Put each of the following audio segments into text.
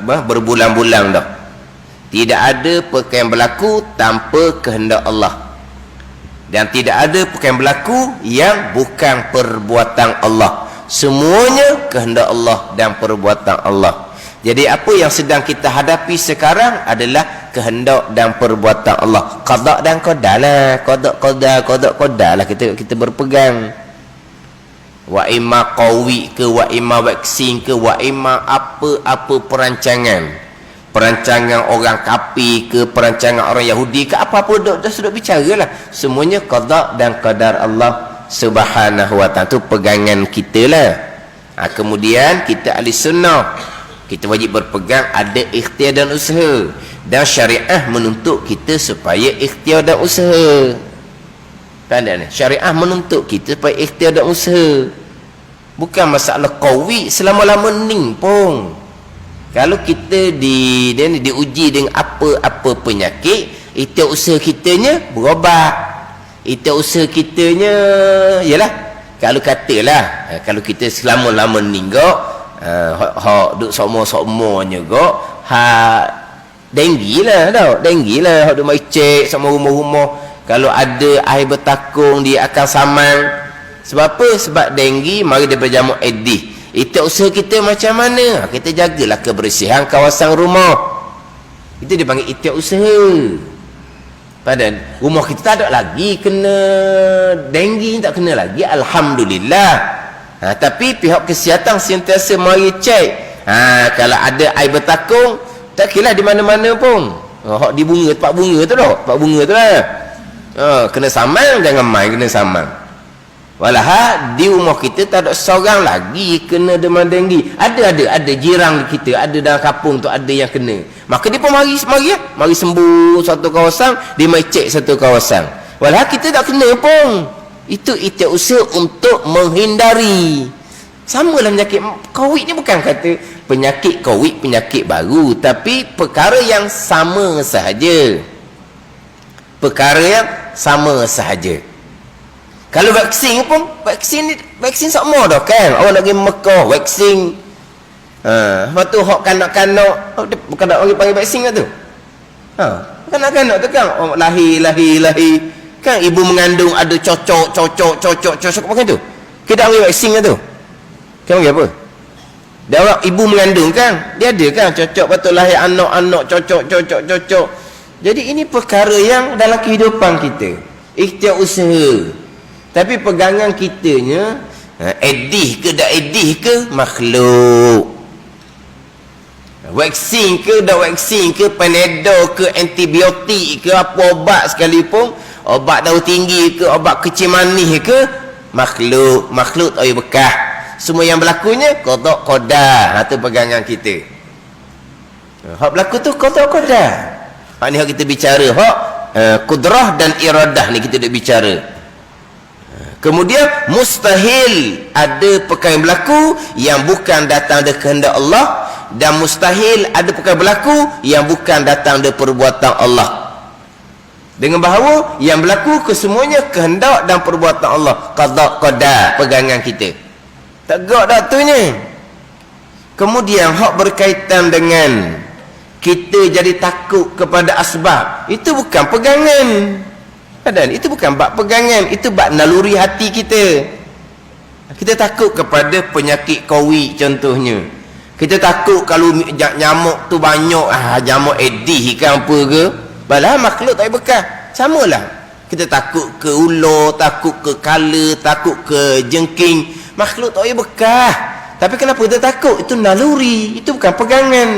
berbulan-bulan dah. Tidak ada perkara yang berlaku tanpa kehendak Allah, dan tidak ada perkara yang berlaku yang bukan perbuatan Allah. Semuanya kehendak Allah dan perbuatan Allah. Jadi apa yang sedang kita hadapi sekarang adalah kehendak dan perbuatan Allah. Qada dan qadar lah, qada lah kita berpegang. Wa imma qawi ke, wa imma vaksin ke, wa imma apa-apa perancangan orang kafir ke, perancangan orang Yahudi ke, apa-apa dah sudah bicaralah. Semuanya qada dan qadar Allah Subhanahu wa ta'ala. Tu pegangan kita lah. Kemudian kita ahli sunnah, kita wajib berpegang ada ikhtiar dan usaha, dan syariah menuntut kita supaya ikhtiar dan usaha. Tanda ni, syariah menuntut kita supaya ikhtiar dan usaha. Bukan masalah qawi selama-lama ning pun. Kalau kita diuji dengan apa-apa penyakit, ikhtiar usaha kitanya berobat. Ikhtiar usaha kitanya yalah, kalau katalah kalau kita selama-lama ning gok, hak duk sokmo-sokmonya gok, denggi lah hak duk mai cek sama rumah-rumah. Kalau ada air bertakung, dia akan saman. Sebab apa? Sebab denggi mari dia berjamu edih. Itu usaha kita macam mana? Kita jagalah kebersihan kawasan rumah. Itu dipanggil ikhtiar usaha. Padahal rumah kita tak ada lagi kena denggi, tak kena lagi, alhamdulillah. Tapi pihak kesihatan sentiasa mari cek. Kalau ada air bertakung, tak kira di mana-mana pun. Hak di bunga, tempat bunga tu dah. Tempat bunga tu lah. Kena saman, jangan main kena saman. Walaupun di rumah kita tak ada seorang lagi kena demam denggi. Ada jiran kita, ada dalam kampung tu ada yang kena. Maka dia pun mari sembuh satu kawasan, dia mai cek satu kawasan. Walaupun kita tak kena pun. Itu ikhtiar usaha untuk menghindari. Sama lah penyakit COVID ni, bukan kata penyakit COVID penyakit baru, tapi perkara yang sama sahaja. Kalau vaksin pun, vaksin sama dah kan. Orang lagi Mekah vaksin. Lepas tu hak kanak-kanak, bukan nak panggil vaksin lah tu. Kanak-kanak tu kan lahir kan, ibu mengandung ada cocok macam tu. Kita ambil vaksin lah tu. Kan panggil apa? Dia orang ibu mengandung kan, dia ada kan cocok, lepas tu lahir anak-anak cocok. Jadi ini perkara yang dalam kehidupan kita, ikhtiar usaha. Tapi pegangan kitanya, edih ke tak edih ke, makhluk. Vaksin ke tak vaksin ke, Panadol ke, antibiotik ke, apa obat sekalipun, obat darah tinggi ke, obat kecil manis ke, makhluk tak ada bekah. Semua yang berlakunya qada qadar. Itu pegangan kita. Hak berlaku tu qada qadar. Hak ni hak kita bicara, hak kudrah dan iradah ni kita nak bicara. Kemudian mustahil ada perkara yang berlaku yang bukan datang dari kehendak Allah, dan mustahil ada perkara berlaku yang bukan datang dari perbuatan Allah. Dengan bahawa yang berlaku kesemuanya kehendak dan perbuatan Allah, qada qadar, pegangan kita. Tegak dak tu ni. Kemudian hak berkaitan dengan kita jadi takut kepada asbab, itu bukan pegangan. Padahal itu bukan bab pegangan, itu bab naluri hati kita. Kita takut kepada penyakit COVID contohnya. Kita takut kalau nyamuk tu banyak, nyamuk edih ke apa ke. Padahal makhluk tak bekas. Samalah. Kita takut ke ular, takut ke kala, takut ke jengking. Makhluk tak bekas. Tapi kenapa kita takut? Itu naluri, itu bukan pegangan.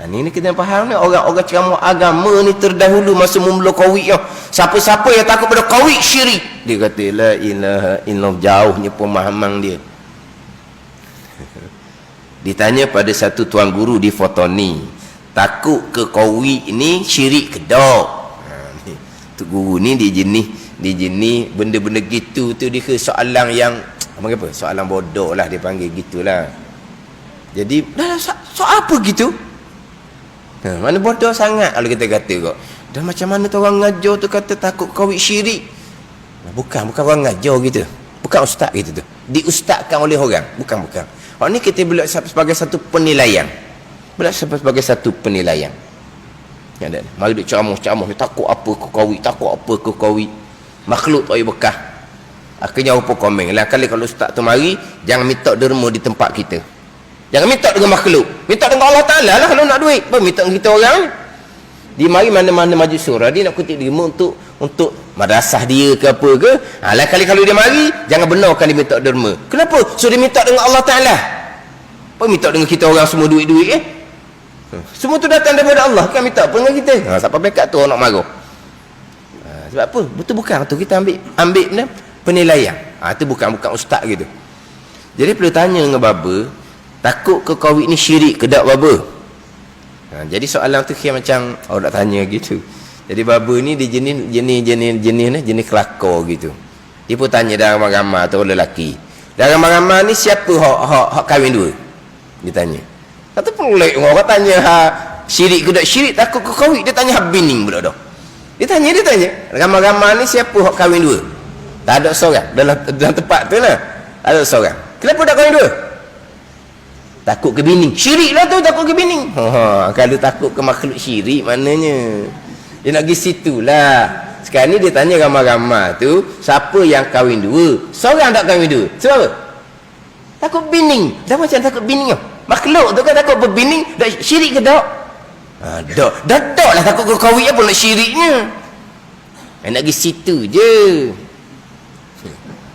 Ini kita faham ni, orang-orang ceramah agama ni terdahulu masa mula COVID ya. Siapa-siapa yang takut pada COVID syirik. Dia kata la ilaha illallah, jauhnya pemahaman dia. Ditanya pada satu tuan guru di Fotoni, takut ke COVID ni syirik ke tak? Tu guru ni dia jenis benda-benda gitu tu, dia ke soalan yang apa? Soalan bodoh lah dia panggil gitulah. Jadi dah soal apa gitu? Mana bodoh sangat kalau kita kata kok. Dan macam mana tu orang ngajar tu kata takut COVID syirik? Bukan orang ngajar gitu. Bukan ustaz gitu tu. Diustazkan oleh orang. Bukan. Hak ni kita boleh sebagai satu penilaian. Boleh sebagai satu penilaian. Ya dah. Mari duk ceramah, takut apa ke kawi, takut apa ke kawi. Makhluk tak bekah. Akhirnya apa komen. Lain kali kalau ustaz tu mari, jangan minta derma di tempat kita. Jangan minta dengan makhluk. Minta dengan Allah Ta'ala lah kalau nak duit. Apa minta dengan kita orang? Dia mari mana-mana majlis surah, dia nak kutip derma untuk madrasah dia ke apa ke. Lain kali kalau dia mari, jangan benarkan dia minta derma. Kenapa? So dia minta dengan Allah Ta'ala. Apa minta dengan kita orang semua duit-duit semua tu datang daripada Allah, kan minta apa dengan kita? Siapa bekat tu nak marah. Sebab apa? Betul bukan tu kita ambil penilaian. Itu bukan ustaz gitu. Jadi perlu tanya dengan baba, takut ke COVID ni syirik ke tak baba? Jadi soalan tu kira macam nak tanya gitu. Jadi baba ni dia jenis kelakar gitu. Dia pun tanya dalam ramai-ramai tu lelaki. Dalam ramai-ramai ni siapa hak kahwin dua? Dia tanya. Kata pelik orang tanya syirik ke tak syirik, takut ke kahwin, dia tanya bining pula dah. Dia tanya ramai-ramai ni siapa hak kahwin dua? Tak ada seorang dalam tempat tu lah. Tak ada seorang. Kenapa tak kahwin dua? Takut ke bining. Syirik lah tu, takut ke bining. Kalau takut ke makhluk syirik maknanya dia nak pergi situ lah. Sekarang ni dia tanya ramai-ramai tu, siapa yang kahwin dua? Seorang tak kahwin dua. Sebab apa? Takut bining. Dah macam takut bining tau. Makhluk tu kan takut berbining, dah syirik ke tak? Dah lah takut ke kahwin apa nak syiriknya. Nak pergi situ je.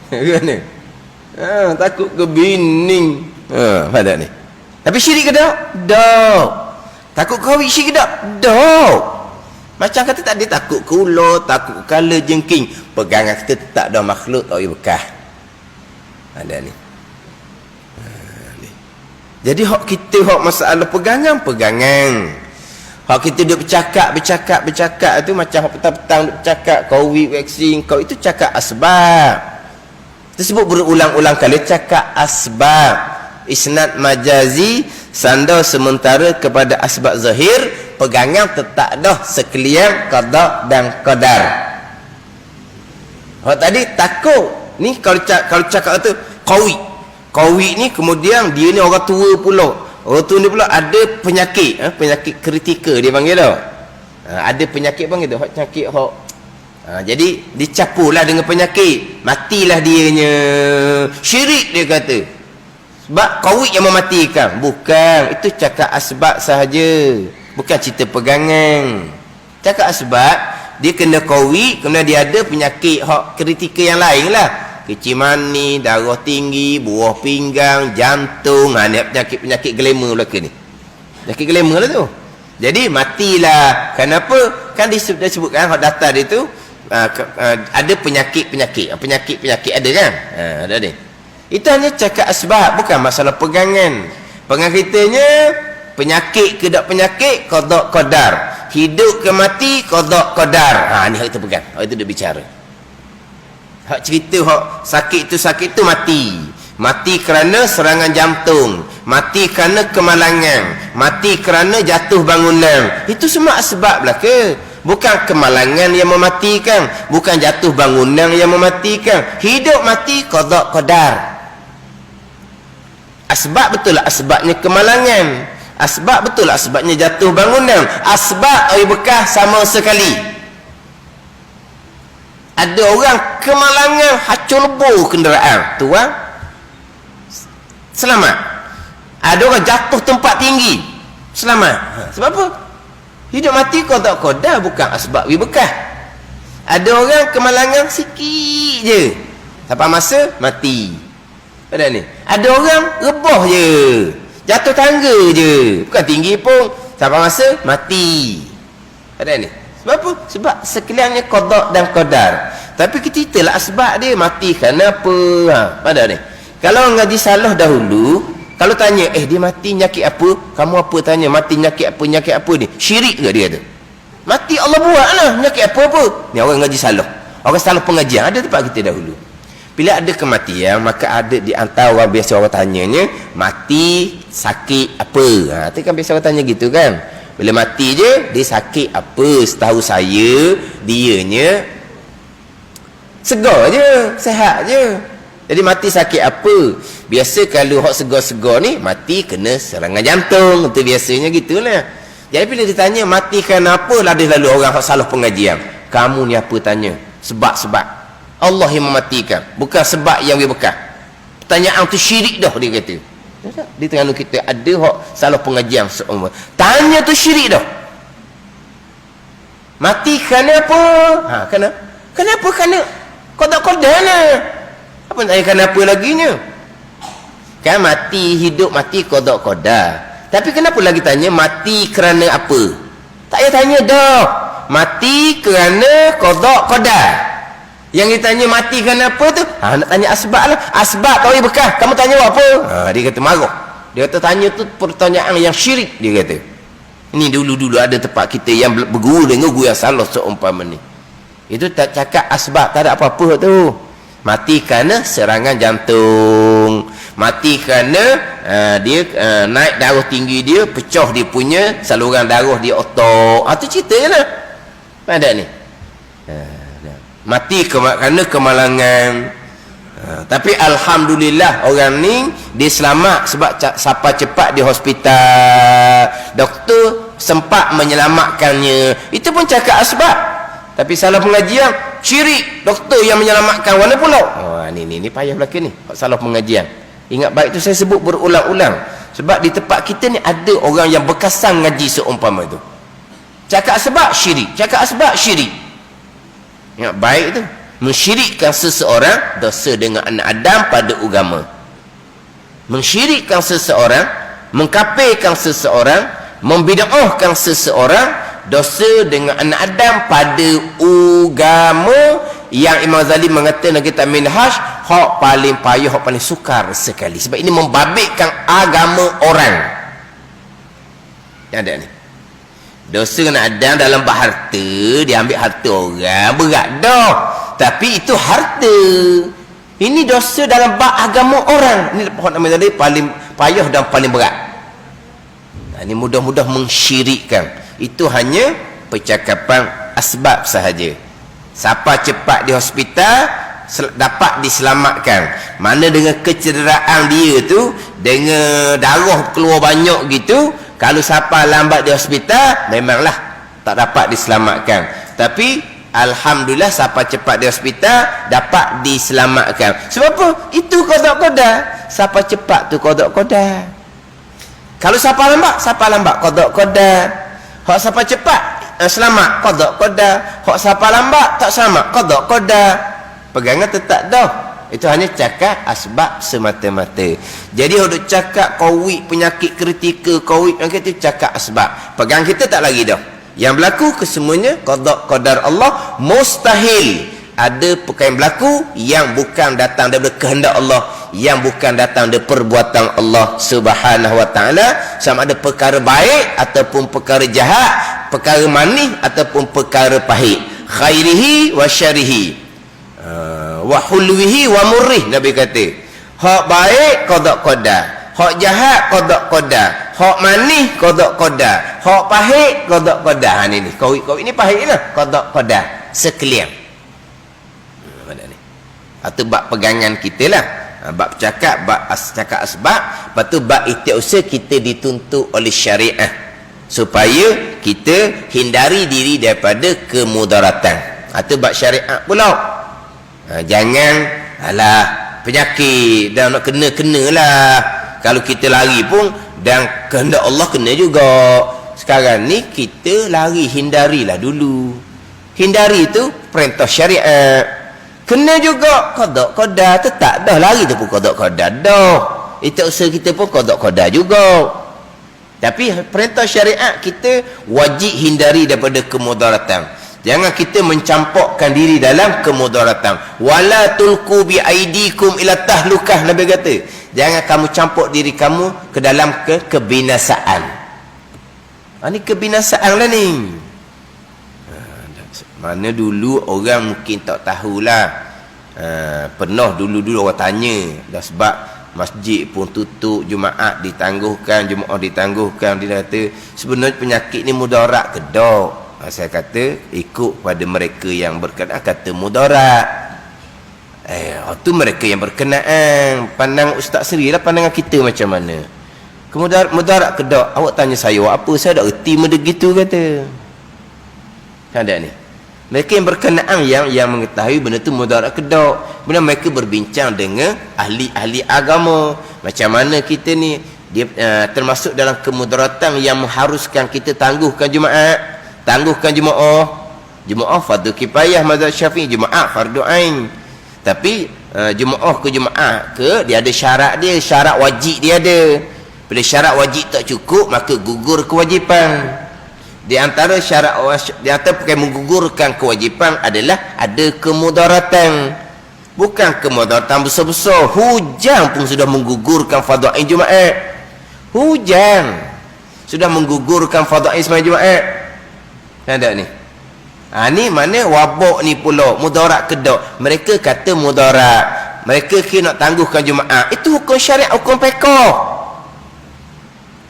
Kan? Takut ke bining. Pada ni. Tapi syirik ke tak? Tak. Takut ke kahwin syirik ke tak? Tak. Macam kata tak dia takut ke ular, takut ke kala jengking. Pegangan kita tak ada makhluk tak boleh bekah. Ada ni. Jadi hak kita hak masalah pegangan. Hak kita duk bercakap tu macam hak petang-petang duk bercakap COVID vaksin kau itu cakap asbab. Tersebut berulang-ulang kali cakap asbab. Isnad majazi sanda sementara kepada asbab zahir, pegangan tetap dah sekalian qada dan qadar. Hak tadi takut ni kalau cakap tu Covid ni kemudian dia ni orang tua pula. Orang tua ni pula ada penyakit, penyakit kritikal dia panggil tau. Ada penyakit panggil tu, penyakit hak. Jadi dicampurlah dengan penyakit, matilah dianya. Syirik dia kata. Sebab Covid yang mematikan. Bukan, itu cakap asbab sahaja. Bukan cerita pegangan. Cakap asbab, dia kena Covid, kemudian dia ada penyakit hak kritikal yang lain lah. Kecil mani, darah tinggi, buah pinggang, jantung. Ni penyakit glamour belaka ni. Penyakit glamour lah tu. Jadi matilah. Kenapa? Kan disebutkan hak data dia tu ada penyakit ada kan? Ada ni. Itu hanya cakap asbab, bukan masalah pegangan. Pegangan kitanya penyakit ke tak penyakit, qada qadar. Hidup ke mati, qada qadar. Ni hak kita pegang. Hak itu dia bicara. Hak cerita hak sakit tu mati kerana serangan jantung, mati kerana kemalangan, mati kerana jatuh bangunan. Itu semua asbab lah ke? Bukan kemalangan yang mematikan, bukan jatuh bangunan yang mematikan. Hidup mati qada qadar. Asbab betul lah asbabnya kemalangan, asbab betul lah asbabnya jatuh bangunan. Asbab bekas sama sekali. Ada orang kemalangan hacur lebur kenderaan, tuan selamat. Ada orang jatuh tempat tinggi, selamat. Sebab apa? Hidup mati qada qadar, bukan asbab bekah. Ada orang kemalangan sikit je, sampai masa mati. Pada ni ada orang rebah je, jatuh tangga je, bukan tinggi pun, sampai masa mati. Pada ni sebab apa? Sebab sekaliannya qada dan qadar. Tapi kita ceritalah asbab dia mati kerana apa. Pada ni kalau ngaji salah dahulu, kalau tanya dia mati nyakit apa, kamu apa tanya mati nyakit apa ni, syirik ke dia tu? Mati Allah buat lah, nyakit apa ni. Orang ngaji salah, orang salah pengajian. Ada tempat kita dahulu, bila ada kematian, maka ada di antara orang biasa orang tanyanya mati sakit apa. Itu kan biasa orang tanya gitu kan. Bila mati je, dia sakit apa? Setahu saya, dianya segar je, sehat je. Jadi mati sakit apa? Biasa kalau hak segar-segar ni mati kena serangan jantung. Itu biasanya gitulah. Jadi bila ditanya mati kenapa, lalu orang hak salah pengajian. Kamu ni apa tanya? Sebab-sebab Allah yang mematikan, bukan sebab yang dia bekas. Pertanyaan tu syirik dah, dia kata. Di tengah kita ada hak salah pengajian seumpama. Tanya tu syirik dah. Mati kenapa? Kenapa? Kerana qada lah. Apa nak tanya kenapa laginya? Kan mati, hidup, mati, qada. Tapi kenapa lagi tanya mati kerana apa? Tak payah tanya dah. Mati kerana qada. Yang ditanya mati kerana apa tu? Nak tanya asbab lah. Asbab tahu bekas. Kamu tanya apa? Dia kata marah. Dia kata tanya tu pertanyaan yang syirik, dia kata. Ini dulu-dulu ada tempat kita yang berguru dengan guru yang salah seumpama ni. Itu tak cakap asbab, tak ada apa-apa tu. Mati kerana serangan jantung. Mati kerana dia naik darah tinggi dia, pecah dia punya saluran darah di otak. Itu cerita je lah. Ada ni. Mati kerana kemalangan. Tapi alhamdulillah orang ni dia selamat sebab sampai cepat di hospital. Doktor sempat menyelamatkannya. Itu pun cakap asbab. Tapi salah pengajian, syirik. Doktor yang menyelamatkan mana pula? Ni payah belaka ni. Salah pengajian. Ingat baik tu saya sebut berulang-ulang. Sebab di tempat kita ni ada orang yang berkesan ngaji seumpama tu. Cakap asbab syirik. Cakap asbab syirik. Ingat baik tu. Mensyirikkan seseorang dosa dengan anak Adam pada agama. Mensyirikkan seseorang, mengkafirkan seseorang, membid'ahkan seseorang dosa dengan anak Adam pada agama yang Imam Ghazali mengatakan dalam kitab Minhaj, hak paling payah, hak paling sukar sekali. Sebab ini membabitkan agama orang. Yang ada ni. Dosa dengan Adam dalam berharta, dia ambil harta orang, berat dah. Tapi itu harta. Ini dosa dalam bab agama orang. Ini hak nama tadi paling payah dan paling berat. Ini mudah-mudah mensyirikkan. Itu hanya percakapan asbab sahaja. Siapa cepat di hospital dapat diselamatkan. Mana dengan kecederaan dia tu, dengan darah keluar banyak gitu, kalau siapa lambat di hospital memanglah tak dapat diselamatkan. Tapi alhamdulillah siapa cepat di hospital dapat diselamatkan. Sebab apa? Itu qada. Siapa cepat tu qada. Kalau siapa lambat qada. Hak siapa cepat selamat qada. Hak siapa lambat tak selamat qada. Pegangan tetap dah. Itu hanya cakap asbab semata-mata. Jadi duk cakap COVID, penyakit kritikal COVID, yang kita cakap asbab. Pegang kita tak lagi dah. Yang berlaku kesemuanya qadar Allah, mustahil ada perkara yang berlaku yang bukan datang daripada kehendak Allah, yang bukan datang dari perbuatan Allah Subhanahu wa taala, sama ada perkara baik ataupun perkara jahat, perkara manis ataupun perkara pahit, khairihi wa syarihi, wa hulwihi wa murrih. Nabi kata hak baik qada, hak jahat qada, hak manis qada, hak pahit qada. Ni COVID ni pahit lah, qada sekalian. Mana ni? Atau bab pegangan kita lah. Bab cakap, cakap asbab. Lepas tu bab istiusaha kita dituntut oleh syariah supaya kita hindari diri daripada kemudaratan. Atau bab syariat pula. Jangan penyakit dan nak kena lah. Kalau kita lari pun dan kehendak Allah kena juga. Sekarang ni kita lari, hindarilah dulu. Hindari tu perintah syariat. Kena juga qada, tetap dah lari tu pun qada dah. Itu usaha kita pun qada juga. Tapi perintah syariat kita wajib hindari daripada kemudaratan. Jangan kita mencampakkan diri dalam kemudaratan. Wala tulqu bi aidikum ila tahlukah, Nabi kata. Jangan kamu campur diri kamu ke dalam kebinasaan. Ini kebinasaan lah ni. Mana dulu orang mungkin tak tahulah. Pernah dulu orang tanya. Dah sebab masjid pun tutup, Jumaat ditangguhkan, Jumaat ditangguhkan. Dia kata sebenarnya penyakit ni mudarat ke tak? Saya kata ikut pada mereka yang berkenaan kata mudarat. Itu mereka yang berkenaan. Pandang ustaz sendirilah, pandangan kita macam mana. Kemudian mudarat kedok, awak tanya saya apa, saya dah erti benda gitu kata. Ada ni. Mereka yang berkenaan yang mengetahui benda tu mudarat kedok. Kemudian mereka berbincang dengan ahli-ahli agama. Macam mana kita ni dia termasuk dalam kemudaratan yang mengharuskan kita tangguhkan Jumaat, tangguhkan Jumaah fardu kifayah mazhab Syafi'i, Jumaat fardu ain. Tapi Jumaah ke Jumaat ke dia ada syarat dia, syarat wajib dia ada. Bila syarat wajib tak cukup, maka gugur kewajipan. Di antara syarat, di antara perkara menggugurkan kewajipan adalah ada kemudaratan. Bukan kemudaratan besar-besar. Hujan pun sudah menggugurkan fardu ain Jumaat. Hujan sudah menggugurkan fardu ain sembahyang Jumaat. Ada ni. Ni mana wabak ni pula mudarat kedok. Mereka kata mudarat, mereka kira nak tangguhkan Jumaat. Itu hukum syariat, hukum fiqh.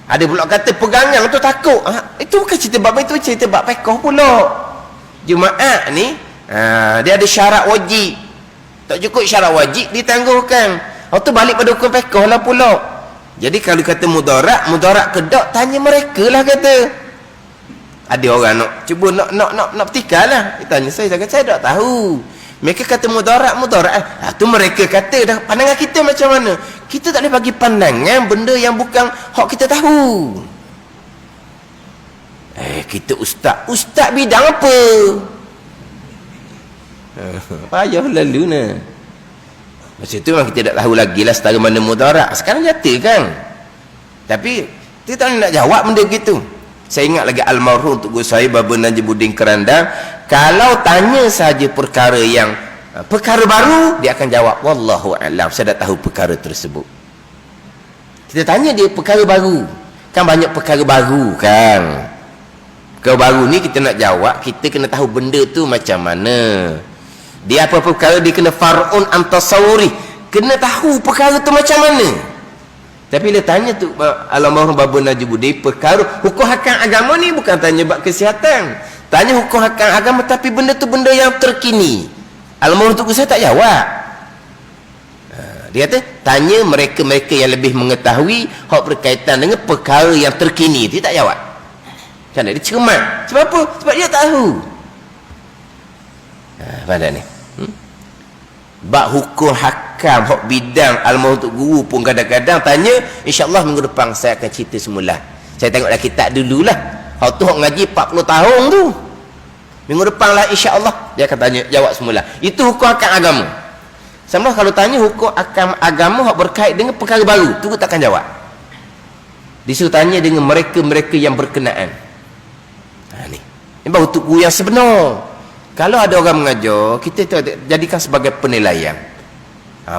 Ada pula kata pegangan tu takut. Itu bukan cerita bab itu, cerita bab fiqh pula. Jumaat ni dia ada syarat wajib. Tak cukup syarat wajib ditangguhkan. Tu balik pada hukum fiqh lah pula. Jadi kalau kata mudarat kedok, tanya mereka lah kata. Ada orang nak cuba nak petikar lah. Tanya saya kata saya tak tahu. Mereka kata mudarat. Tu mereka kata dah, pandangan kita macam mana? Kita tak boleh bagi pandangan benda yang bukan hak kita tahu. Kita ustaz bidang apa? Payah lalu nah. Masa tu memang kita tak tahu lagi lah setara mana mudarat. Sekarang nyata kan. Tapi kita tak nak jawab benda gitu. Saya ingat lagi almarhum untuk guru saya Baba Najibuddin Kerandang, kalau tanya saja perkara yang perkara baru, dia akan jawab wallahu a'lam, saya dah tahu perkara tersebut. Kita tanya dia perkara baru, kan banyak perkara baru kan. Perkara baru ni kita nak jawab, kita kena tahu benda tu macam mana. Dia apa perkara, dia kena far'un an tasawuri, kena tahu perkara tu macam mana. Tapi dia tanya tu almarhum Baba Najibuddin, perkara hukum hakam agama ni bukan tanya bab kesihatan, tanya hukum hakam agama, tapi benda tu benda yang terkini. Almarhum tu saya tak jawab. Dia kata tanya mereka-mereka yang lebih mengetahui hak berkaitan dengan perkara yang terkini. Dia tak jawab. Macam mana? Dia cermat. Sebab apa? Sebab dia tahu. Pada ni bab hukum hakam, hak bidang almarhum untuk guru pun kadang-kadang tanya. InsyaAllah minggu depan saya akan cerita semula. Saya tengoklah kitab dululah. Hak tu hak ngaji 40 tahun tu. Minggu depan lah insyaAllah dia akan tanya, jawab semula. Itu hukum hakam agama. Sama kalau tanya hukum hakam agama hak berkait dengan perkara baru, tu takkan jawab. Disuruh tanya dengan mereka-mereka yang berkenaan. Ni baru tu guru yang sebenar. Kalau ada orang mengajar, kita jadikan sebagai penilaian.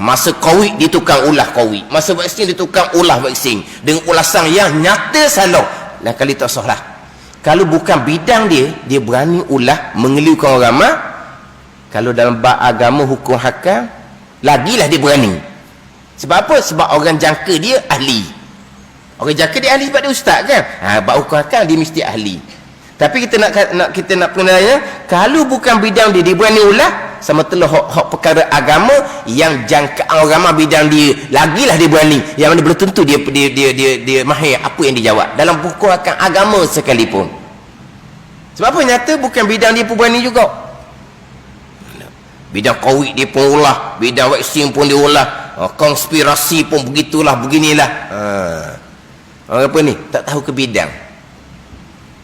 Masa COVID dia tukang ulah COVID, masa vaksin dia tukang ulah vaksin dengan ulasan yang nyata salah. Dan kali tak salah. Kalau bukan bidang dia, dia berani ulah mengelirukan orang ramai. Kalau dalam bab agama hukum hakam, lagilah dia berani. Sebab apa? Sebab orang jangka dia ahli. Orang jangka dia ahli sebab dia ustaz kan. Bab hukum hakam dia mesti ahli. Tapi kita nak penilaian, kalau bukan bidang dia, dia berani ulah, sama telah hak perkara agama yang jangkaan orang ramai bidang dia, lagilah dia berani. Yang mana belum tentu dia mahir apa yang dia jawab dalam buku akan agama sekalipun. Sebab apa? Nyata bukan bidang dia pun berani juga. Bidang COVID dia pun ulah, bidang vaksin pun dia ulah, konspirasi pun begitulah, beginilah. Orang apa ni? Tak tahu ke bidang.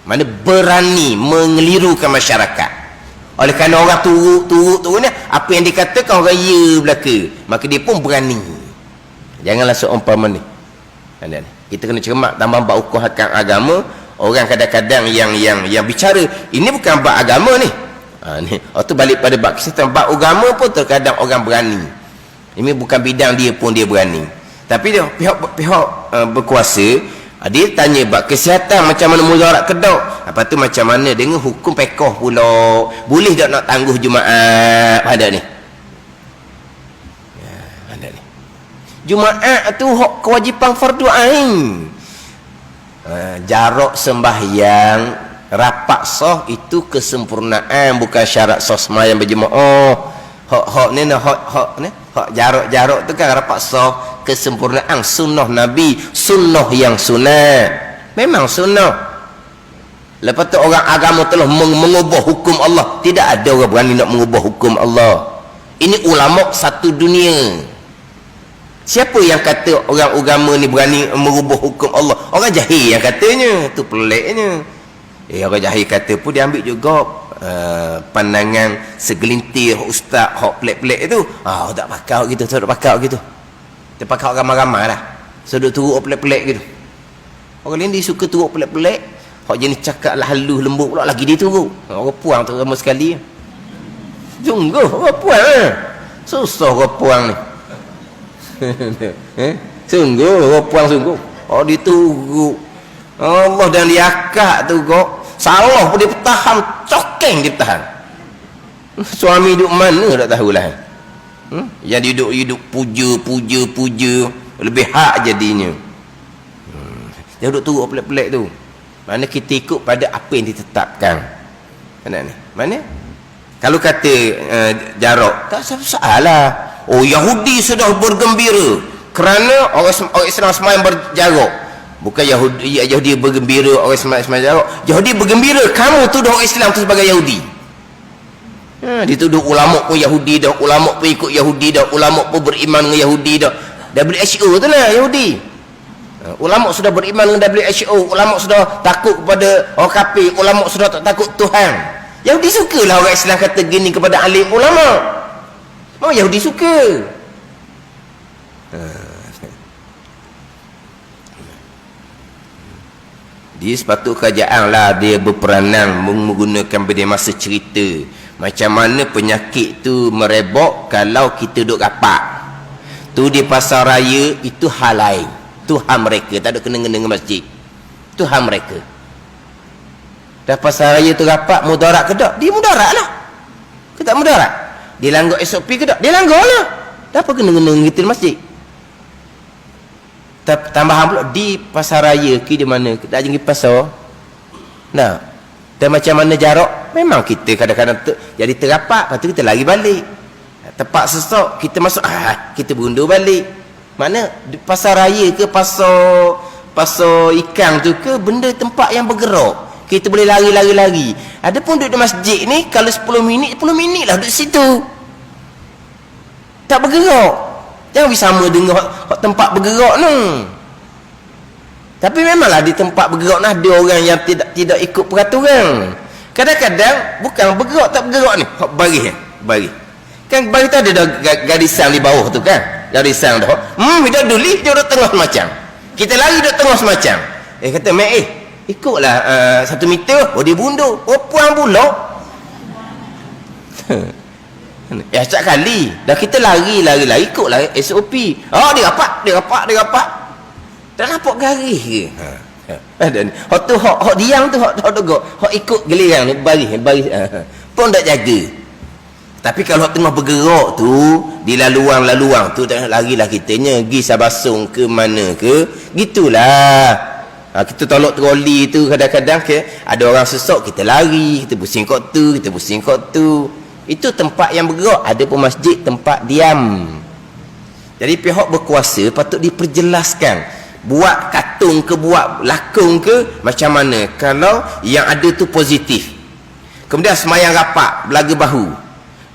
Mana berani mengelirukan masyarakat. Oleh kerana orang turut ni, apa yang dikatakan orang ya belaka, maka dia pun berani. Janganlah seumpama ni. Kita kena cermat tambah bab hukum hakam agama. Orang kadang-kadang yang bicara ini bukan bab agama ni. Ni tu balik pada bab kesihatan. Bab agama pun terkadang orang berani. Ini bukan bidang dia pun dia berani. Tapi dia pihak berkuasa, dia tanya bab kesihatan macam mana mudarat kedok. Apa tu macam mana dengan hukum fiqh pula? Boleh tak nak tangguh Jumaat pada ni? Ada ni. Jumaat tu hak kewajipan fardu ain. Jarak sembahyang rapat sah itu kesempurnaan, bukan syarat sah sembahyang berjemaah. hak ni hak jarak tu kan rapat sah kesempurnaan sunnah Nabi, sunnah yang sunat. Memang sunnah. Lepas tu orang agama telah mengubah hukum Allah. Tidak ada orang berani nak mengubah hukum Allah. Ini ulama satu dunia. Siapa yang kata orang agama ni berani mengubah hukum Allah? Orang jahil yang katanya. Tu peliknya. Orang jahil kata pun dia ambil juga pandangan segelintir ustaz hak pelik-pelik tu. Tak pakau gitu, tak pakau gitu. Dia pakau ramai-ramai lah. Sudut turut pelik-pelik gitu. Orang lain dia suka turut pelik-pelik. Hak jenis cakap lah halus lembut pula lagi dia turut. Orang puang tu ramai sekali. Sungguh orang puang susah orang puang ni. Sungguh orang puang sungguh. Dia turut. Allah dan dia akak tu kok. Salah pun dia bertahan, cokeng dia bertahan. Suami duduk mana tak tahulah. Yang duduk puja lebih hak jadinya. Dia duduk turut pelik-pelik tu. Mana kita ikut pada apa yang ditetapkan. Mana? Kalau kata jarak, tak salah. Yahudi sudah bergembira kerana orang Islam sembahyang berjarak. Bukan Yahudi bergembira orang sembahyang jarak. Yahudi bergembira kamu tuduh orang Islam tu sebagai Yahudi. Dituduh ulama pun Yahudi dah, ulama pun ikut Yahudi dah, ulama pun beriman dengan Yahudi dah. WHO tu lah Yahudi. Ulama sudah beriman dengan WHO, ulama sudah takut kepada orang kafir, ulama sudah tak takut Tuhan. Yahudi sukalah orang Islam kata gini kepada alim ulama. Yahudi suka. Dia sepatut kerajaan lah dia berperanan menggunakan pada masa cerita macam mana penyakit tu merebak kalau kita duduk rapat. Tu di pasar raya itu hal lain. Tuhan mereka tak ada kena-kena dengan masjid. Tuhan mereka. Dah pasal raya tu rapat mudarat ke tak? Dia mudarat lah. Ke tak mudarat? Dia langgar SOP ke tak? Dia langgar lah. Dah apa kena-kena dengan kita di masjid? Tambahan pula di pasar raya ke di mana? Tak pergi pasar. Nah. Dan macam mana jarak? Memang kita kadang-kadang jadi terapak, lepas tu kita lari balik. Tempat sesak kita masuk, kita berundur balik. Mana pasar raya ke pasar ikan tu ke benda tempat yang bergerak, kita boleh lari. Adapun duduk di masjid ni kalau 10 minit lah duduk situ tak bergerak. Jangan bersama dengan tempat bergerak ni. Tapi memanglah di tempat bergerak ni ada orang yang tidak ikut peraturan. Kadang-kadang bukan bergerak tak bergerak ni bagi kan bagi tu ada garisan di bawah tu kan. Garisan dah. Dia duli dia duduk tengah semacam. Kita lari duduk tengah semacam. Kata ikutlah 1 meter. Dia bundur. Puang pula. Acak kali. Dah kita lari ikutlah SOP. Dia rapat. Tak nampak garis ke? Hak tu hak diam tu hak dogok. Hak ikut giliran ni baris. Pun tak jaga. Tapi kalau tengah bergerak tu di laluang tu tak larilah kitanya pergi Sabasung ke mana ke gitulah. Kita tolak troli tu kadang-kadang ke ada orang sesak kita lari, kita pusing kot tu. Itu tempat yang bergerak. Ada pun masjid tempat diam. Jadi pihak berkuasa patut diperjelaskan. Buat katung ke buat lakung ke macam mana kalau yang ada tu positif. Kemudian semayang rapat belaga bahu.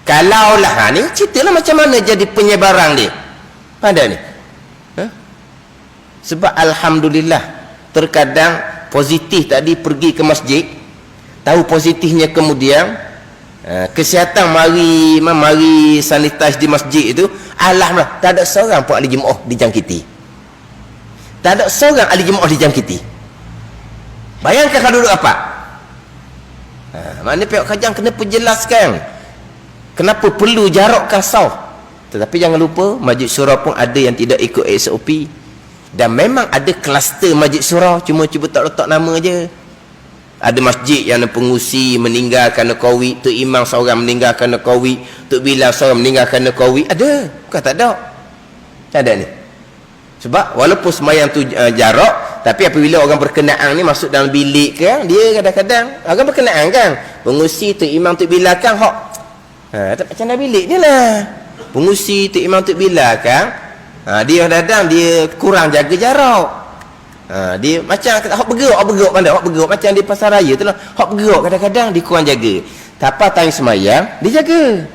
Kalau lah ni ceritalah macam mana jadi penyebaran dia. Pada ni. Sebab alhamdulillah terkadang positif tadi pergi ke masjid, tahu positifnya kemudian kesihatan mari sanitize di masjid itu, alhamdulillah tak ada seorang pun ahli jemaah dijangkiti. Tak ada seorang ahli jemaah dijangkiti. Bayangkan kalau duduk apa? Mana pihak kajian kena perjelaskan kenapa perlu jarak kasau. Tetapi jangan lupa Majlis Syura pun ada yang tidak ikut SOP. Dan memang ada kluster Majlis Syura, cuma tak letak nama je. Ada masjid yang pengusi meninggal kerana COVID, Tok Imam seorang meninggal kerana COVID, Tok Bilal seorang meninggal kerana COVID. Ada, bukan tak ada. Tak ada ni. Sebab walaupun semayang tu jarak, tapi apabila orang berkenaan ni masuk dalam bilik kan, dia kadang-kadang orang berkenaan kan. Pengusi Tok Imam Tok Bilal kan Tak macam dalam bilik dia lah. Pengusi Tok Imam Tok Bilal kan, dia kadang dia kurang jaga jarak. Dia macam hok bergerak pandai, hok bergerak macam di pasar raya tu lah. Hok bergerak kadang-kadang dia kurang jaga. Tapi time semayang dia jaga.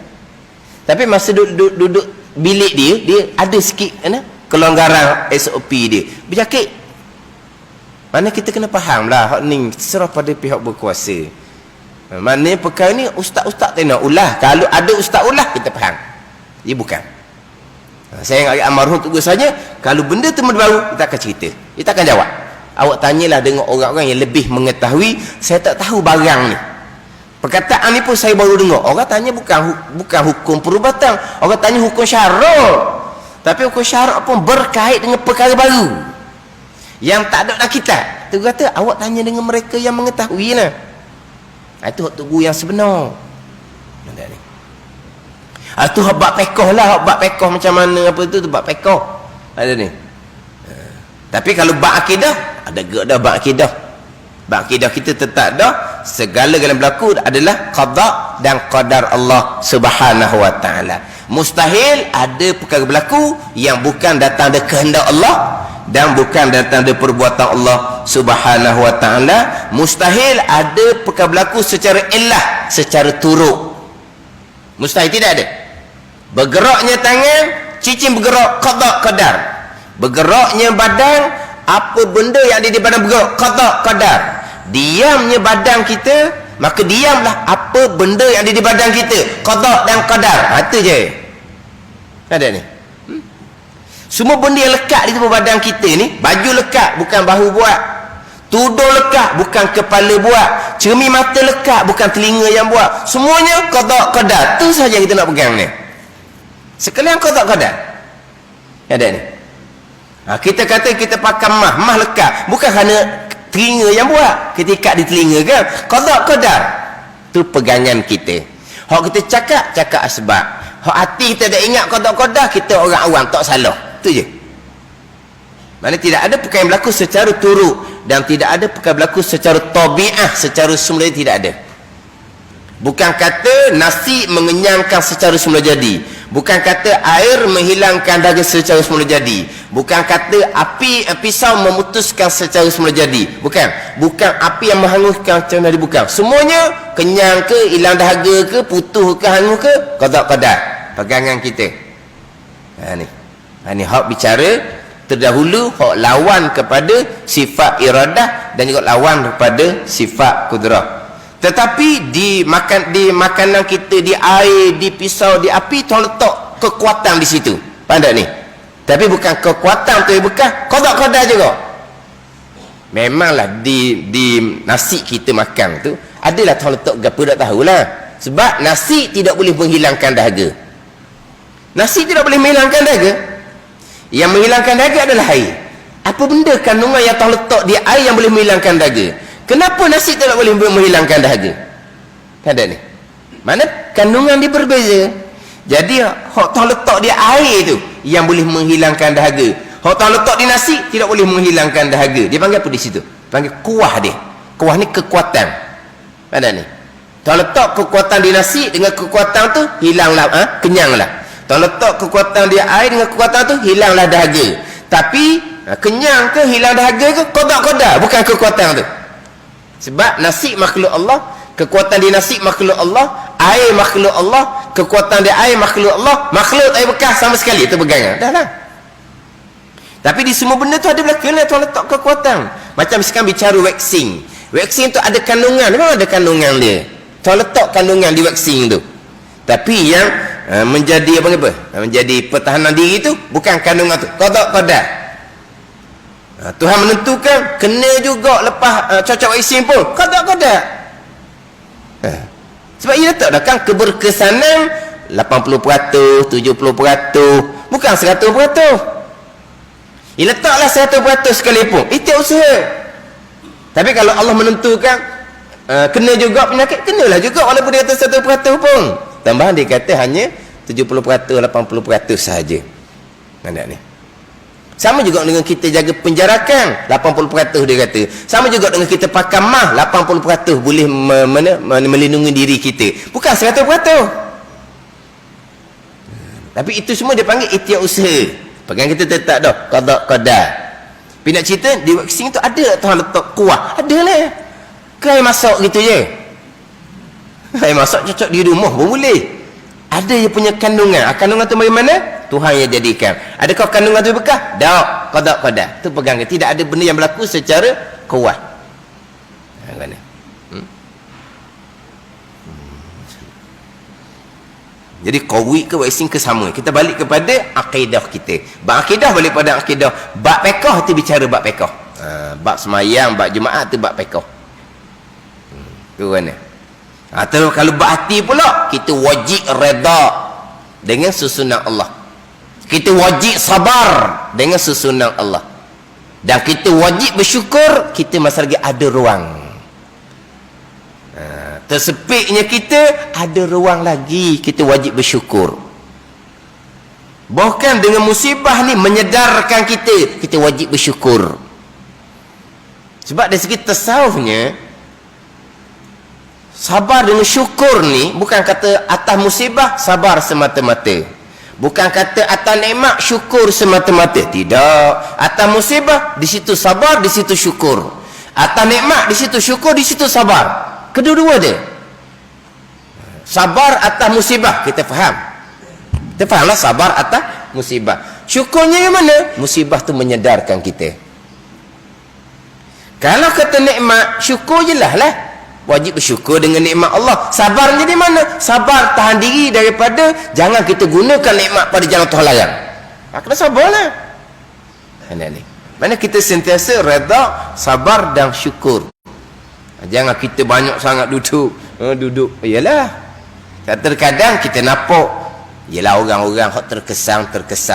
Tapi masa duduk bilik dia ada sikit kelonggaran SOP dia. Berjakit. Mana kita kena faham lah hak ni serah pada pihak berkuasa. Maknanya perkara ni ustaz-ustaz tak nak ulah. Kalau ada ustaz ulah kita faham. Dia bukan. Saya ingat almarhum tu saja, kalau benda tu baru kita akan cerita. Kita akan jawab. Awak tanyalah dengan orang-orang yang lebih mengetahui. Saya tak tahu barang ni. Perkataan ni pun saya baru dengar. Orang tanya bukan hukum perubatan. Orang tanya hukum syarak. Tapi hukum syarak pun berkait dengan perkara baru yang tak ada dalam kitab. Tu kata awak tanya dengan mereka yang mengetahui lah. Itu hak tugu yang sebenar. Nampak ni. Itu hak bab pekoh lah. Hak bab pekoh macam mana apa tu bab pekoh. Ada ni. Tapi kalau bab akidah, ada gak dah bab akidah. Bab akidah kita tetap dah segala yang berlaku adalah qada dan qadar Allah Subhanahu wa taala. Mustahil ada perkara berlaku yang bukan datang dari kehendak Allah dan bukan datang dari perbuatan Allah Subhanahu wa taala. Mustahil ada perkara berlaku secara illah, secara turuk. Mustahil, tidak ada. Bergeraknya tangan, cicing bergerak, qada qadar. Bergeraknya badan, apa benda yang ada di badan bergerak, qada qadar. Diamnya badan kita, maka diamlah apa benda yang ada di badan kita, qada dan qadar. Itu je. Ada ni. Semua benda yang lekat di tubuh badan kita ni, baju lekat bukan bahu buat, tudung lekat bukan kepala buat, cermin mata lekat bukan telinga yang buat. Semuanya qada qadar. Tu saja kita nak pegang ni. Sekalian qada qadar. Ada ni. Kita kata kita pakai mah lekat bukan kerana telinga yang buat, kita ikat di telinga kan, qada qadar. Tu pegangan kita. Hak kita cakap asbab. Hak hati kita dah ingat qada qadar, kita orang awam tak salah. Tu je. Mana tidak ada perkara yang berlaku secara turuk dan tidak ada perkara berlaku secara tabiah, secara semula tidak ada. Bukan kata nasi mengenyangkan secara semula jadi, bukan kata air menghilangkan dahaga secara semula jadi, bukan kata api pisau memutuskan secara semula jadi, bukan api yang menghanguskan secara jadi, bukan. Semuanya kenyang ke, hilang dahaga ke, putus ke, hangus ke, qada qadar. Pegangan kita. Ni hak bicara terdahulu, hak lawan kepada sifat iradah dan juga lawan kepada sifat kudrah. Tetapi di makanan kita, di air, di pisau, di api, Tuhan letak kekuatan di situ. Pandai ni. Tapi bukan kekuatan tu yang bekas, qada qadar juga. Memanglah di nasi kita makan tu adalah Tuhan letak gapo tak tahulah. Sebab nasi tidak boleh menghilangkan dahaga. Nasi tidak boleh menghilangkan dahaga. Yang menghilangkan dahaga adalah air. Apa benda kandungan yang Tuhan letak di air yang boleh menghilangkan dahaga? Kenapa nasi tidak boleh menghilangkan dahaga? Ada ni. Mana kandungan dia berbeza. Jadi hak Tuhan letak di air tu yang boleh menghilangkan dahaga. Hak Tuhan letak di nasi tidak boleh menghilangkan dahaga. Dia panggil apa di situ? Panggil kuah dia. Kuah ni kekuatan. Ada ni. Tuhan letak kekuatan di nasi dengan kekuatan tu hilanglah, kenyanglah. Tuhan letak kekuatan di air dengan kekuatan tu hilanglah dahaga. Tapi kenyang ke, hilang dahaga ke, qada qadar, bukan kekuatan tu. Sebab nasi makhluk Allah, kekuatan di nasi makhluk Allah, air makhluk Allah, kekuatan di air makhluk Allah, makhluk air bekas sama sekali. Itu pegangan. Dah lah. Tapi di semua benda tu ada belakang Tuhan letak kekuatan. Macam sekarang bicara waxing. Waxing tu ada kandungan. Memang ada kandungan dia. Tuhan letak kandungan di waxing tu. Tapi yang menjadi apa? Menjadi pertahanan diri tu bukan kandungan tu, qada qadar. Tuhan menentukan kena juga lepas cocok waxing pun qada qadar. Sebab ia letak dah kan keberkesanan 80%, 70%, bukan 100%. Ia letaklah 100% sekalipun. Itu usaha. Tapi kalau Allah menentukan kena juga penyakit, kenalah juga walaupun dia kata 100% pun. Tambahan dia kata hanya 70%, 80% sahaja. Nampak ni. Sama juga dengan kita jaga penjarakan, 80% dia kata. Sama juga dengan kita pakai mah, 80% boleh melindungi diri kita. Bukan 100%. Tapi itu semua dia panggil ikhtiar usaha. Pegang kita tetap dah qada qadar. Tapi nak cerita di vaksin tu ada tak Tuhan letak kuah? Ada lah. Ke air masak gitu je. Air masak cocok di rumah pun boleh. Ada yang punya kandungan. Kandungan tu bagaimana? Tuhan yang jadikan. Adakah kandungan tu berkah? Tak. Qada qadar. Tu pegang. Tidak ada benda yang berlaku secara kuat. Mana? Jadi qawi ke vaksin ke sama. Kita balik kepada akidah kita. Bab akidah balik pada akidah. Bab fiqh tu bicara bab fiqh. Bab semayang, bab Jumaat tu bab fiqh. Tu mana? Atau kalau bab hati pula, kita wajib redha dengan susunan Allah. Kita wajib sabar dengan susunan Allah. Dan kita wajib bersyukur, kita masih lagi ada ruang. Tersepitnya kita ada ruang lagi, kita wajib bersyukur. Bahkan dengan musibah ni menyedarkan kita wajib bersyukur. Sebab dari segi tasawufnya, sabar dengan syukur ni bukan kata atas musibah sabar semata-mata, bukan kata atas nikmat syukur semata-mata. Tidak. Atas musibah di situ sabar, di situ syukur. Atas nikmat di situ syukur, di situ sabar. Kedua-dua dia. Sabar atas musibah, kita faham. Kita fahamlah sabar atas musibah. Syukurnya yang mana? Musibah tu menyedarkan kita. Kalau kata nikmat, syukur je lah. Wajib bersyukur dengan nikmat Allah. Sabarnya di mana? Sabar tahan diri daripada jangan kita gunakan nikmat pada jalan Tuhan larang. Kena sabarlah. Mana kita sentiasa redha, sabar dan syukur. Jangan kita banyak sangat duduk. Yalah. Terkadang kita nampak, yalah orang-orang hak terkesan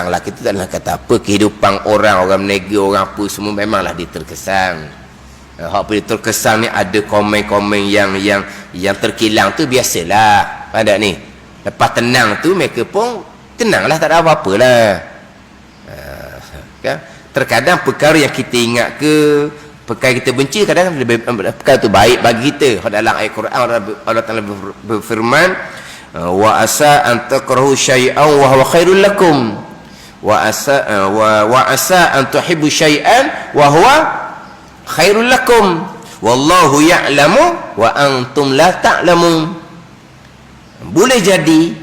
lah. Kita tak nak kata apa, kehidupan orang berniaga, orang apa semua memanglah dia terkesan. Hak bila terkesan ni ada komen-komen yang terkilang tu biasalah. Pada ni. Lepas tenang tu mereka pun tenanglah, tak ada apa-apa lah. Kan? Terkadang perkara yang kita ingat ke perkara kita benci, kadang perkara itu baik bagi kita. Dalam ayat Quran Allah Taala berfirman, wa asa an takrahu syai'an wa huwa khairul lakum wa asa an tuhibbu syai'an wa huwa khairul lakum wallahu ya'lamu wa antum la ta'lamun. Boleh jadi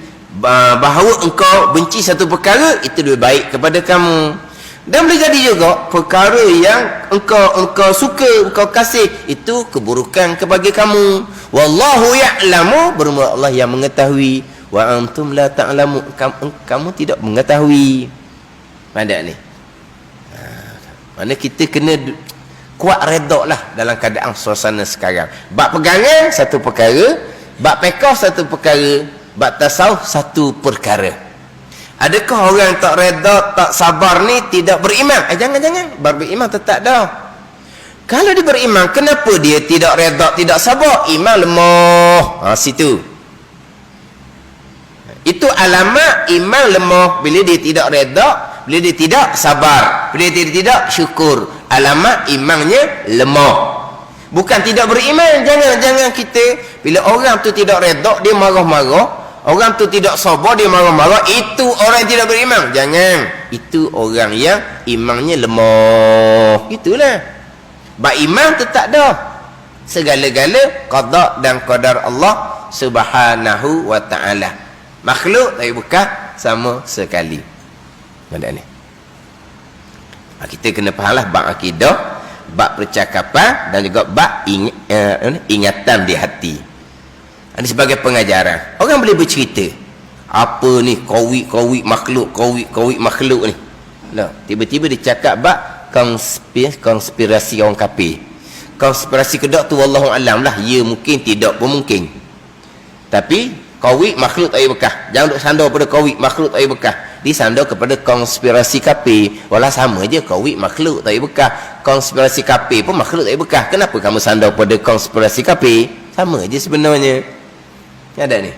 bahawa engkau benci satu perkara itu lebih baik kepada kamu. Dan boleh jadi juga perkara yang engkau suka, engkau kasih, itu keburukan kepada kamu. Wallahu ya'lamu, bermula Allah yang mengetahui. Wa antum la ta'lamu, kamu tidak mengetahui. Mana ni? Mana kita kena kuat redha lah dalam keadaan suasana sekarang. Bab pegangan satu perkara, bab fiqh satu perkara, bab tasawuf satu perkara. Adakah orang yang tak redha, tak sabar ni tidak beriman? Jangan-jangan. Beriman tetap dah. Kalau dia beriman, kenapa dia tidak redha, tidak sabar? Iman lemah. Situ. Itu alamat iman lemah. Bila dia tidak redha, bila dia tidak sabar, bila dia tidak syukur. Alamat imannya lemah. Bukan tidak beriman. Jangan kita, bila orang tu tidak redha, dia marah-marah. Orang tu tidak sabar, dia marah-marah, itu orang yang tidak beriman. Jangan. Itu orang yang imannya lemah. Itulah. Bak iman tetap dah. Segala-gala qada dan qadar Allah Subhanahu wa ta'ala. Makhluk tak bekah sama sekali. Mana ni? Kita kena fahamlah bab akidah, bab percakapan dan juga bab ingatan di hati. Ini sebagai pengajaran. Orang boleh bercerita apa ni qawi makhluk ni. Nah, tiba-tiba dia cakap bab konspirasi orang kafir. Konspirasi kedok tu wallahu alam lah, ya mungkin tidak pun mungkin. Tapi qawi makhluk tak bekah. Jangan duk sandar pada qawi makhluk tak bekah. Disandar kepada konspirasi kafir. Walau sama je qawi makhluk tak bekah. Konspirasi kafir pun makhluk tak bekah. Kenapa kamu sandar pada konspirasi kafir? Sama je sebenarnya. Ada ni.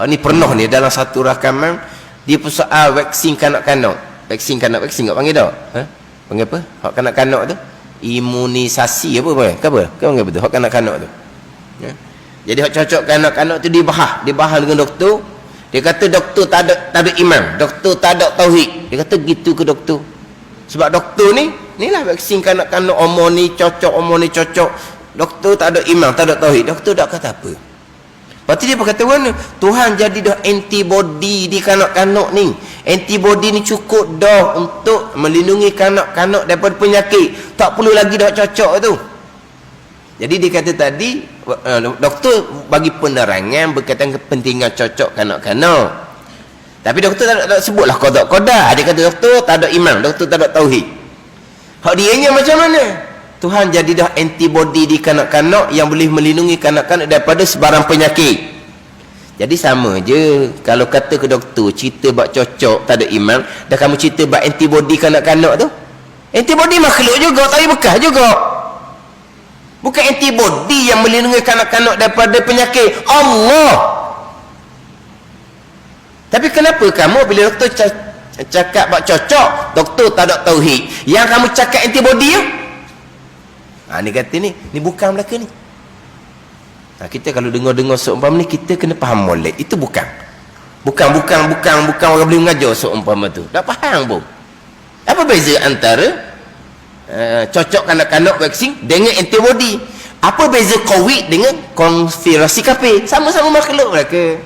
Ni pernah ni dalam satu rakaman dia persoal vaksin kanak-kanak. Vaksin kau panggil tak? Panggil apa? Hak kanak-kanak tu imunisasi apa? Kau panggil betul? Hak kanak-kanak tu. Jadi hak cocok kanak-kanak tu dibahas dengan doktor. Dia kata doktor tak ada iman, doktor tak ada tauhid. Dia kata gitu ke doktor? Sebab doktor ni lah vaksin kanak-kanak, umur ni cocok. Doktor tak ada iman, tak ada tauhid. Doktor tak kata apa. Lepas tu dia berkata mana? Tuhan jadi dah antibody di kanak-kanak ni. Antibody ni cukup dah untuk melindungi kanak-kanak daripada penyakit. Tak perlu lagi dah cocok tu. Jadi dia kata tadi, doktor bagi penerangan berkaitan kepentingan cocok kanak-kanak. Tapi doktor tak sebutlah qada. Dia kata doktor tak ada iman, doktor tak ada tauhid. Hak dianya macam mana? Tuhan jadi dah antibody di kanak-kanak yang boleh melindungi kanak-kanak daripada sebarang penyakit. Jadi sama je kalau kata ke doktor cerita bab cocok tak ada iman, dah kamu cerita bab antibody kanak-kanak tu. Antibody makhluk juga, tapi bekas juga. Bukan antibody yang melindungi kanak-kanak daripada penyakit, Allah. Tapi kenapa kamu bila doktor cakap bab cocok, doktor tak ada tauhid, yang kamu cakap antibody tu? Ni kata ni bukan belaka ni. Kita kalau dengar-dengar seumpama ni, kita kena faham molek. Itu bukan orang boleh mengajar seumpama tu. Tak faham pun. Apa beza antara cocok kanak-kanak vaksin dengan antibody? Apa beza COVID dengan konspirasi kafir? Sama-sama makhluk mereka.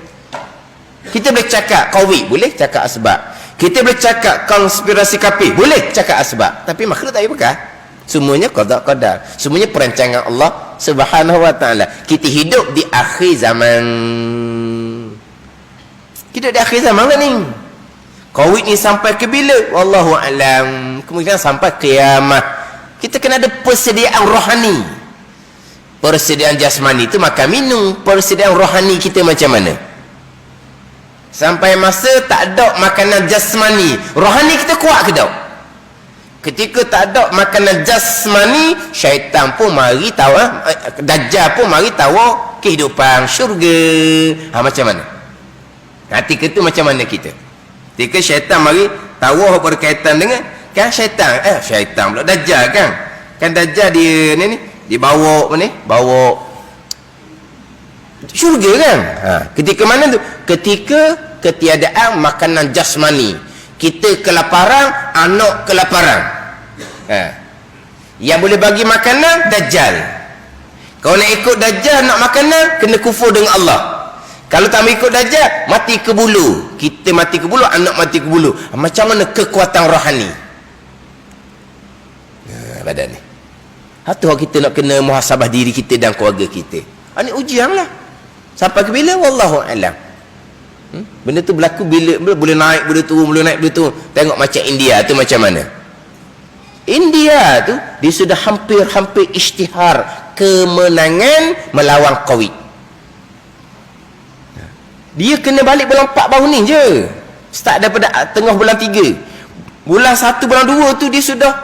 Kita boleh cakap COVID, boleh cakap asbab. Kita boleh cakap konspirasi kafir, boleh cakap asbab. Tapi makhluk tak bekas. Semuanya qada qadar. Semuanya perancangan Allah Subhanahu wa taala. Kita hidup di akhir zaman. Kita di akhir zaman lah ni. COVID ni sampai ke bila? Wallahu alam. Kemungkinan sampai kiamat. Kita kena ada persediaan rohani. Persediaan jasmani itu makan minum. Persediaan rohani kita macam mana? Sampai masa tak ada makanan jasmani, rohani kita kuat ke tak? Ketika tak ada makanan jasmani, syaitan pun mari tawa, dajjal pun mari tawa kehidupan syurga. Macam mana? Hati kita macam mana kita? Ketika syaitan mari tawa berkaitan dengan kan syaitan pula dajjal kan? Kan dajjal dia ni dibawa apa ni? Bawa syurga kan? Ketika mana tu? Ketika ketiadaan makanan jasmani. Kita kelaparan, anak kelaparan. Yang boleh bagi makanan dajjal. Kalau nak ikut dajjal nak makanan, kena kufur dengan Allah. Kalau tak ikut dajjal, mati ke bulu. Kita mati ke bulu, anak mati ke bulu. Macam mana kekuatan rohani badan ni? Hatu kita nak kena muhasabah diri kita dan keluarga kita. Ini ujian lah. Sampai ke bila? Wallahu alam. Benda tu berlaku bila boleh naik, boleh turun, boleh naik, boleh turun. Tengok macam India tu macam mana. India tu dia sudah hampir isytihar kemenangan melawan COVID. Dia kena balik bulan 4 baru ni je. Start daripada tengah bulan 3. Bulan 1, bulan 2 tu dia sudah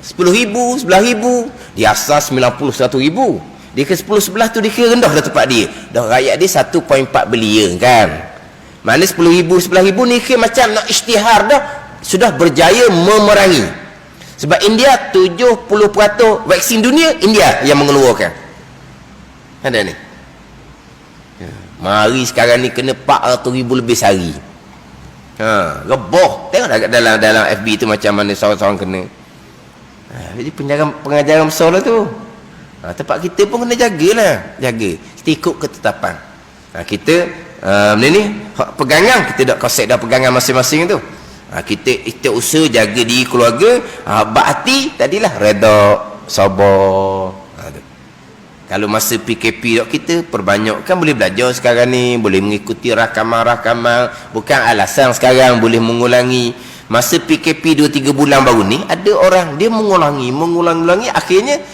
10,000, 11,000. Dia asas 90, 100,000. Dia ke 10-11 tu dia kira rendah dah tempat dia. Dah rakyat dia 1.4 bilion kan. Mana 10,000, 11,000 ni kira macam nak isytihar dah. Sudah berjaya memerangi. Sebab India 70% vaksin dunia India yang mengeluarkan. Ada ni. Mari sekarang ni kena 400,000 lebih sehari. Reboh. Tengok dalam FB tu macam mana seorang-seorang kena. Jadi pengajaran besar lah tu. Tempat kita pun kena jagalah. Jaga. Kita ikut ketetapan. Kita benda ni pegangan, kita dak konsep dah pegangan masing-masing tu. Kita usaha jaga diri keluarga. Hati tadilah redha, sabar. Kalau masa PKP kita perbanyakkan, boleh belajar sekarang ni, boleh mengikuti rakaman-rakaman. Bukan alasan sekarang boleh mengulangi. Masa PKP 2-3 bulan baru ni, ada orang dia mengulangi, akhirnya